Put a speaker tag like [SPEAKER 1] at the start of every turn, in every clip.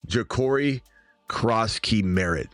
[SPEAKER 1] Jacory Croskey-Merritt.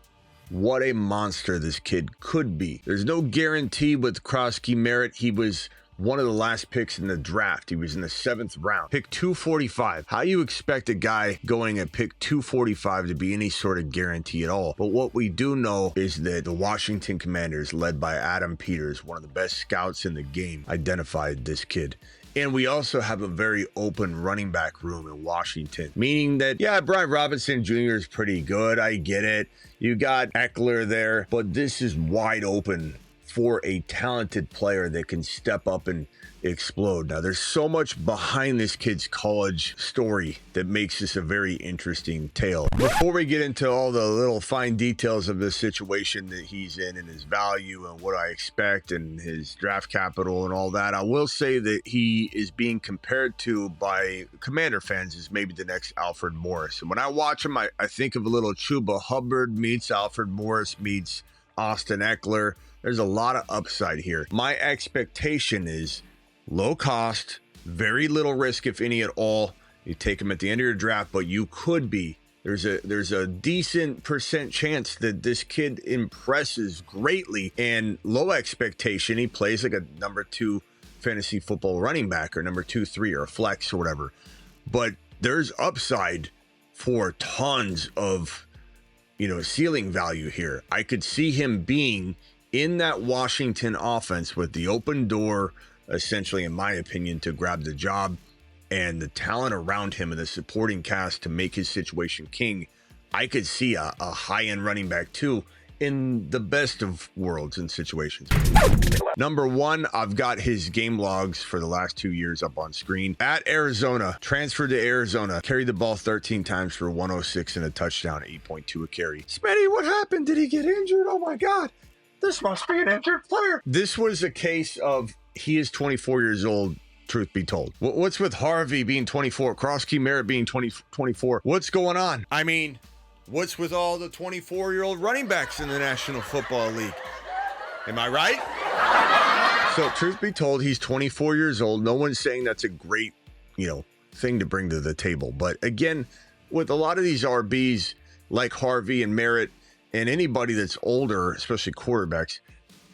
[SPEAKER 1] What a monster this kid could be. There's no guarantee with Kroski Merritt. He was one of the last picks in the draft. He was in the 7th round. Pick 245. How you expect a guy going at pick 245 to be any sort of guarantee at all? But what we do know is that the Washington Commanders, led by Adam Peters, one of the best scouts in the game, identified this kid. And we also have a very open running back room in Washington, meaning that, yeah, Brian Robinson Jr. is pretty good. I get it. You got Eckler there, but this is wide open for a talented player that can step up and explode. Now, there's so much behind this kid's college story that makes this a very interesting tale. Before we get into all the little fine details of the situation that he's in and his value and what I expect and his draft capital and all that, I will say that he is being compared to by Commander fans as maybe the next Alfred Morris. And when I watch him, I think of a little Chuba Hubbard meets Alfred Morris meets Austin Eckler. There's a lot of upside here. My expectation is low cost, very little risk, if any at all. You take him at the end of your draft, but you could be. There's a decent percent chance that this kid impresses greatly, and low expectation. He plays like a number 2 fantasy football running back or number 2, 3 or a flex or whatever. But there's upside for tons of, ceiling value here. I could see him being in that Washington offense with the open door, essentially, in my opinion, to grab the job and the talent around him and the supporting cast to make his situation king. I could see a high-end running back too in the best of worlds and situations. Number 1, I've got his game logs for the last 2 years up on screen. At Arizona, transferred to Arizona, carried the ball 13 times for 106 and a touchdown, 8.2 a carry. Smitty, what happened? Did he get injured? Oh my God. This must be an injured player. This was a case of he is 24 years old, truth be told. What's with Harvey being 24, Kroski Merritt being 24? What's going on? I mean, what's with all the 24-year-old running backs in the National Football League? Am I right? So, truth be told, he's 24 years old. No one's saying that's a great, thing to bring to the table. But again, with a lot of these RBs like Harvey and Merritt, and anybody that's older, especially quarterbacks,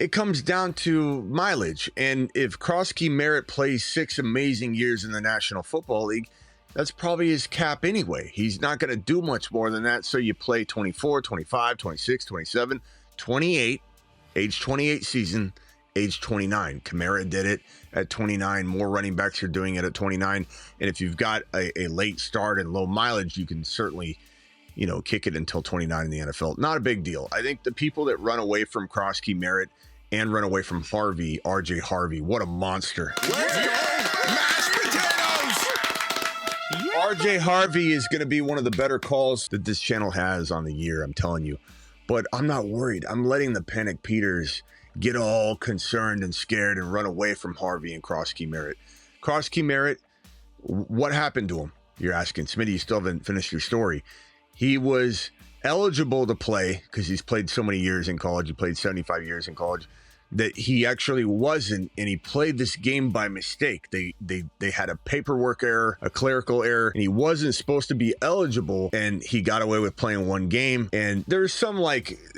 [SPEAKER 1] it comes down to mileage. And if Kroski Merritt plays 6 amazing years in the National Football League, that's probably his cap anyway. He's not going to do much more than that. So you play 24, 25, 26, 27, 28, age 28 season, age 29. Kamara did it at 29. More running backs are doing it at 29. And if you've got a late start and low mileage, you can certainly kick it until 29 in the NFL. Not a big deal. I think the people that run away from Kroski Merritt and run away from Harvey, RJ Harvey, what a monster.
[SPEAKER 2] Mashed potatoes!
[SPEAKER 1] RJ Harvey is going to be one of the better calls that this channel has on the year, I'm telling you. But I'm not worried. I'm letting the Panic Peters get all concerned and scared and run away from Harvey and Kroski Merritt. Kroski Merritt, what happened to him? You're asking. Smitty, you still haven't finished your story. He was eligible to play because he's played so many years in college. He played 75 years in college that he actually wasn't, and he played this game by mistake. They had a paperwork error, a clerical error, and he wasn't supposed to be eligible, and he got away with playing 1 game. And there's some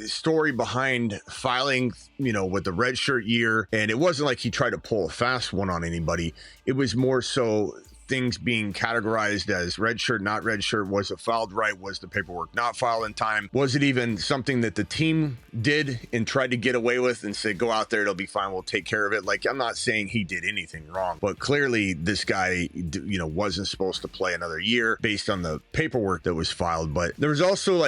[SPEAKER 1] story behind filing, with the redshirt year, and it wasn't like he tried to pull a fast one on anybody. It was more so things being categorized as red shirt, not red shirt. Was it filed right? Was the paperwork not filed in time? Was it even something that the team did and tried to get away with and say, go out there, it'll be fine, we'll take care of it? I'm not saying he did anything wrong, but clearly this guy, wasn't supposed to play another year based on the paperwork that was filed. But there was also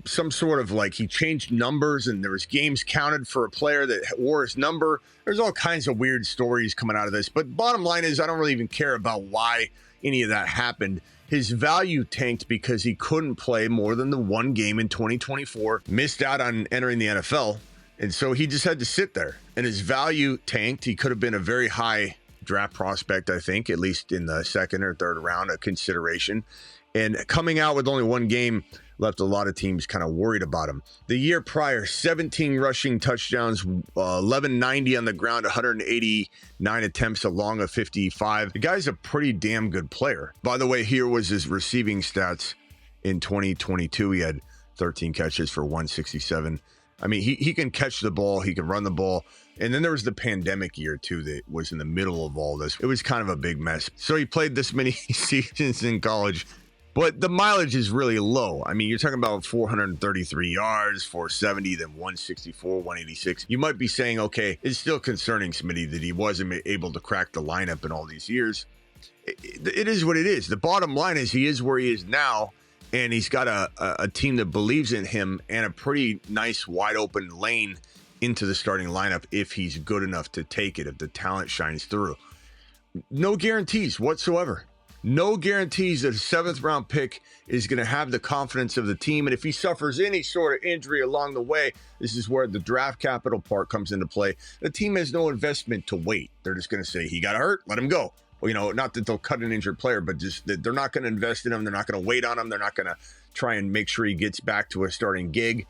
[SPEAKER 1] some sort of he changed numbers and there was games counted for a player that wore his number. There's all kinds of weird stories coming out of this, but bottom line is I don't really even care about why any of that happened. His value tanked because he couldn't play more than the 1 game in 2024, missed out on entering the NFL, and so he just had to sit there, and his value tanked. He could have been a very high draft prospect, I think, at least in the 2nd or 3rd round of consideration, and coming out with only 1 game left a lot of teams kind of worried about him. The year prior, 17 rushing touchdowns, 1190 on the ground, 189 attempts along of 55. The guy's a pretty damn good player. By the way, here was his receiving stats In 2022, he had 13 catches for 167. I mean, he can catch the ball. He can run the ball. And then there was the pandemic year, too, that was in the middle of all this. It was kind of a big mess. So he played this many seasons in college, but the mileage is really low. I mean, you're talking about 433 yards, 470, then 164, 186. You might be saying, okay, it's still concerning, Smitty, that he wasn't able to crack the lineup in all these years. It is what it is. The bottom line is he is where he is now, and he's got a team that believes in him and a pretty nice wide open lane into the starting lineup if he's good enough to take it, if the talent shines through. No guarantees whatsoever. No guarantees that a 7th round pick is going to have the confidence of the team. And if he suffers any sort of injury along the way, this is where the draft capital part comes into play. The team has no investment to wait. They're just going to say, he got hurt, let him go. Well, you know, not that they'll cut an injured player, but just that they're not going to invest in him. They're not going to wait on him. They're not going to try and make sure he gets back to a starting gig.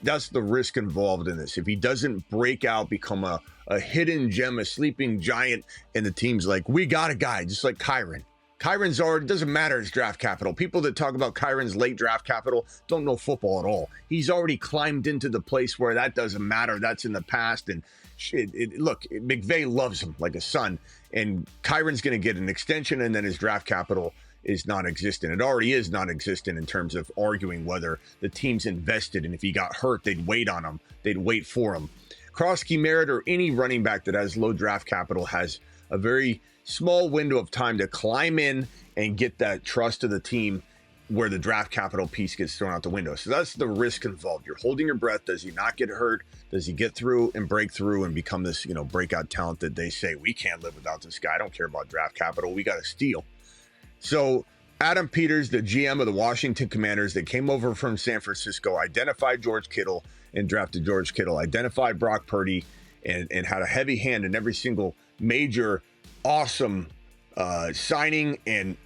[SPEAKER 1] That's the risk involved in this. If he doesn't break out, become a hidden gem, a sleeping giant, and the team's like, we got a guy, just like Kyron. Kyron's already, doesn't matter his draft capital. People that talk about Kyron's late draft capital don't know football at all. He's already climbed into the place where that doesn't matter. That's in the past. And look, McVay loves him like a son. And Kyron's going to get an extension, and then his draft capital is non-existent. It already is non-existent in terms of arguing whether the team's invested, and if he got hurt, they'd wait on him. They'd wait for him. Kroski Merritt or any running back that has low draft capital has a very small window of time to climb in and get that trust of the team where the draft capital piece gets thrown out the window. So that's the risk involved. You're holding your breath. Does he not get hurt? Does he get through and break through and become this, breakout talent that they say, we can't live without this guy. I don't care about draft capital. We got to steal. So Adam Peters, the GM of the Washington Commanders that came over from San Francisco, identified George Kittle and drafted George Kittle, identified Brock Purdy, and had a heavy hand in every single major, awesome signing and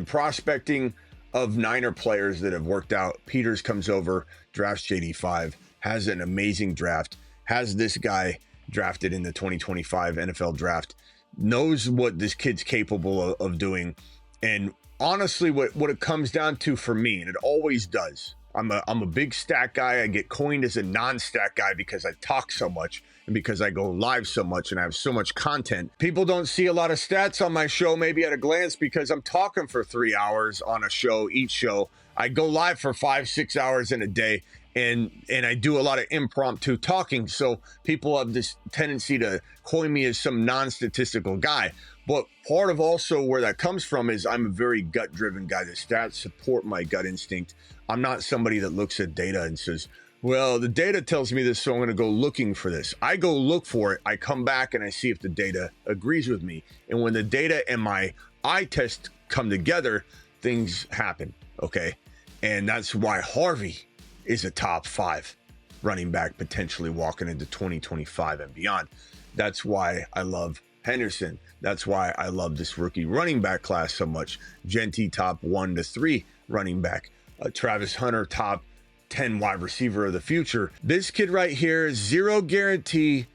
[SPEAKER 1] prospecting of Niner players that have worked out. Peters comes over, drafts JD5, has an amazing draft, has this guy drafted in the 2025 NFL draft, knows what this kid's capable of doing. And honestly, what it comes down to for me, and it always does, I'm a big stat guy. I get coined as a non-stat guy because I talk so much and because I go live so much and I have so much content. People don't see a lot of stats on my show, maybe at a glance, because I'm talking for 3 hours on a show, each show. I go live for 5-6 hours in a day, and I do a lot of impromptu talking. So people have this tendency to coin me as some non-statistical guy. But part of also where that comes from is I'm a very gut-driven guy. The stats support my gut instinct. I'm not somebody that looks at data and says, well, the data tells me this, so I'm going to go looking for this. I go look for it. I come back and I see if the data agrees with me. And when the data and my eye test come together, things happen, okay? And that's why Harvey is a top 5 running back potentially walking into 2025 and beyond. That's why I love Henderson. That's why I love this rookie running back class so much. Genty, top 1 to 3 running back. Travis Hunter, top 10 wide receiver of the future. This kid right here, 0 guarantee,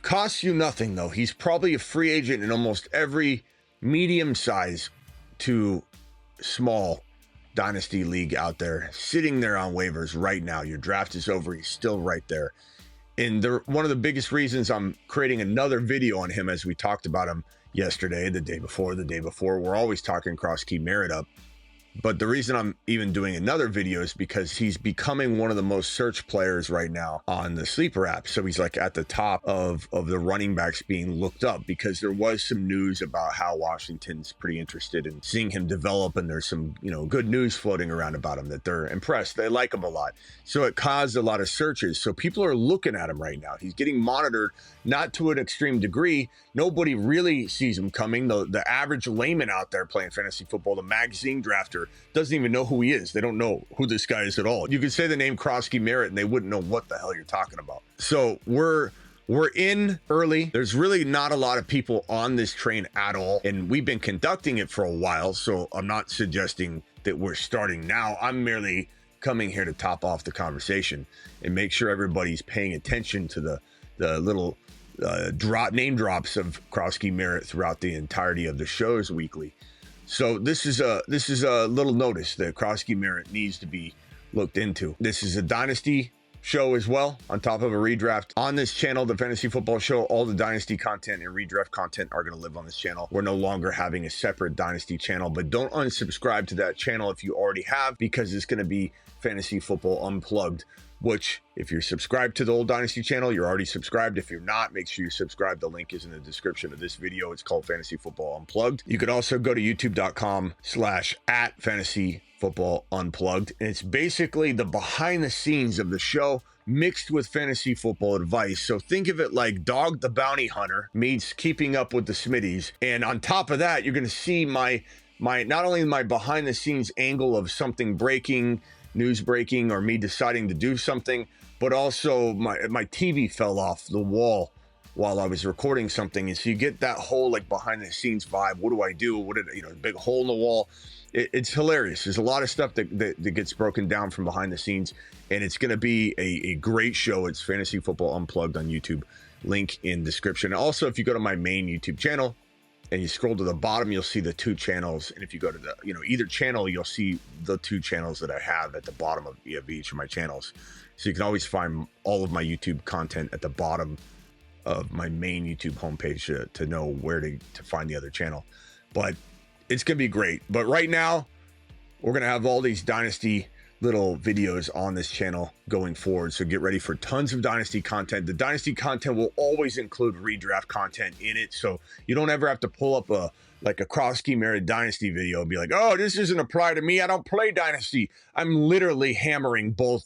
[SPEAKER 1] costs you nothing though. He's probably a free agent in almost every medium size to small Dynasty league out there, sitting there on waivers right now. Your draft is over. He's still right there. And one of the biggest reasons I'm creating another video on him, as we talked about him yesterday, the day before, we're always talking Kroski Merritt up. But the reason I'm even doing another video is because he's becoming one of the most searched players right now on the Sleeper app. So he's like at the top of the running backs being looked up, because there was some news about how Washington's pretty interested in seeing him develop. And there's some, good news floating around about him that they're impressed. They like him a lot. So it caused a lot of searches. So people are looking at him right now. He's getting monitored, not to an extreme degree. Nobody really sees him coming. The average layman out there playing fantasy football, the magazine drafter, doesn't even know who he is. They don't know who this guy is at all. You could say the name Kroski Merritt and they wouldn't know what the hell you're talking about. So we're in early. There's really not a lot of people on this train at all. And we've been conducting it for a while. So I'm not suggesting that we're starting now. I'm merely coming here to top off the conversation and make sure everybody's paying attention to the little name drops of Kroski Merritt throughout the entirety of the shows weekly. So this is a little notice that Kroski Merritt needs to be looked into. This is a Dynasty show as well, on top of a redraft. On this channel, the Fantasy Football Show, all the Dynasty content and redraft content are going to live on this channel. We're no longer having a separate Dynasty channel, but don't unsubscribe to that channel if you already have, because it's going to be Fantasy Football Unplugged, which if you're subscribed to the old Dynasty channel, you're already subscribed. If you're not, make sure you subscribe. The link is in the description of this video. It's called Fantasy Football Unplugged. You could also go to youtube.com/@Fantasy Football Unplugged. And it's basically the behind the scenes of the show mixed with fantasy football advice. So think of it like Dog the Bounty Hunter meets Keeping Up with the Smitties. And on top of that, you're going to see my not only my behind the scenes angle of something breaking, news breaking, or me deciding to do something, but also my TV fell off the wall while I was recording something. And so you get that whole like behind the scenes vibe. What do I do? What did, big hole in the wall. It's hilarious. There's a lot of stuff that gets broken down from behind the scenes, and it's going to be a great show. It's Fantasy Football Unplugged on YouTube. Link in description. Also, if you go to my main YouTube channel and you scroll to the bottom, you'll see the two channels. And if you go to the, either channel, you'll see the two channels that I have at the bottom of each of my channels. So you can always find all of my YouTube content at the bottom of my main YouTube homepage to know where to find the other channel. But it's going to be great. But right now, we're going to have all these Dynasty little videos on this channel going forward. So get ready for tons of Dynasty content. The Dynasty content will always include redraft content in it. So you don't ever have to pull up a Kroski Merritt Dynasty video and be like, oh, this doesn't apply to me. I don't play Dynasty. I'm literally hammering both,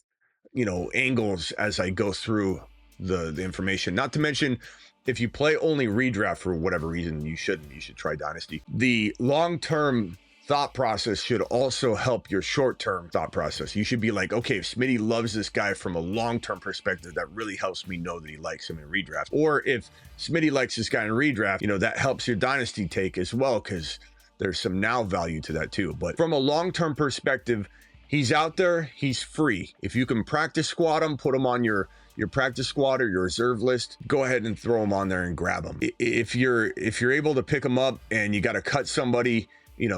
[SPEAKER 1] angles as I go through the information. Not to mention, if you play only redraft for whatever reason, you should try Dynasty. The long-term thought process should also help your short-term thought process. You should be like, okay, if Smitty loves this guy from a long-term perspective, that really helps me know that he likes him in redraft. Or if Smitty likes this guy in redraft, that helps your Dynasty take as well, because there's some now value to that too. But from a long-term perspective, he's out there, he's free. If you can practice squad him, put him on your practice squad or your reserve list, go ahead and throw him on there and grab him. If you're able to pick him up and you got to cut somebody,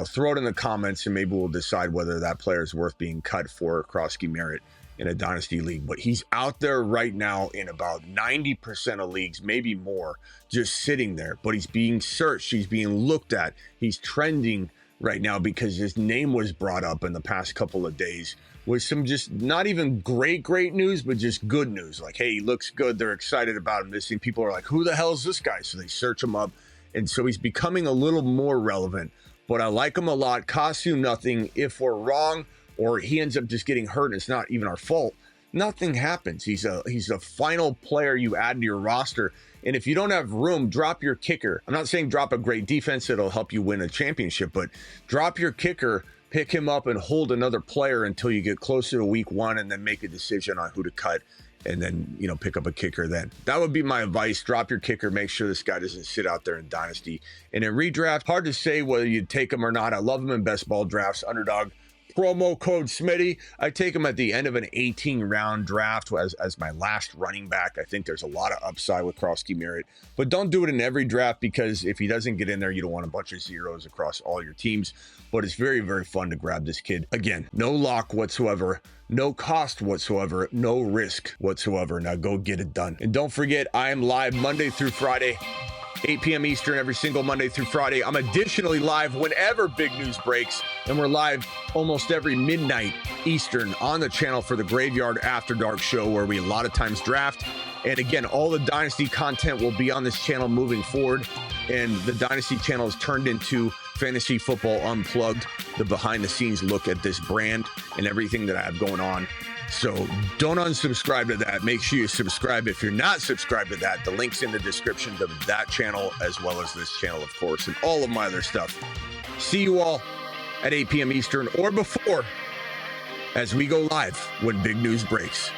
[SPEAKER 1] throw it in the comments and maybe we'll decide whether that player is worth being cut for Kroski Merritt in a Dynasty league. But he's out there right now in about 90% of leagues, maybe more, just sitting there. But he's being searched, he's being looked at, he's trending right now because his name was brought up in the past couple of days with some just not even great news, but just good news. Like, hey, he looks good. They're excited about him. People are like, who the hell is this guy? So they search him up. And so he's becoming a little more relevant, but I like him a lot. Costs you nothing. If we're wrong or he ends up just getting hurt and it's not even our fault, nothing happens. He's a final player you add to your roster. And if you don't have room, drop your kicker. I'm not saying drop a great defense that'll help you win a championship, but drop your kicker, pick him up and hold another player until you get closer to week 1 and then make a decision on who to cut and then, pick up a kicker then. That would be my advice. Drop your kicker. Make sure this guy doesn't sit out there in Dynasty. And in redraft, hard to say whether you'd take him or not. I love him in best ball drafts. Underdog. Promo code Smitty. I take him at the end of an 18-round draft as my last running back. I think there's a lot of upside with Kroski Merritt, but don't do it in every draft because if he doesn't get in there, you don't want a bunch of zeros across all your teams. But it's very, very fun to grab this kid. Again, no lock whatsoever, no cost whatsoever, no risk whatsoever. Now go get it done. And don't forget, I am live Monday through Friday, 8 p.m. Eastern every single Monday through Friday. I'm additionally live whenever big news breaks, and we're live almost every midnight Eastern on the channel for the Graveyard After Dark show, where we a lot of times draft. And again, all the Dynasty content will be on this channel moving forward, and the Dynasty channel is turned into Fantasy Football Unplugged, the behind-the-scenes look at this brand and everything that I have going on. So don't unsubscribe to that. Make sure you subscribe. If you're not subscribed to that, the link's in the description to that channel as well as this channel, of course, and all of my other stuff. See you all at 8 p.m. Eastern or before as we go live when big news breaks.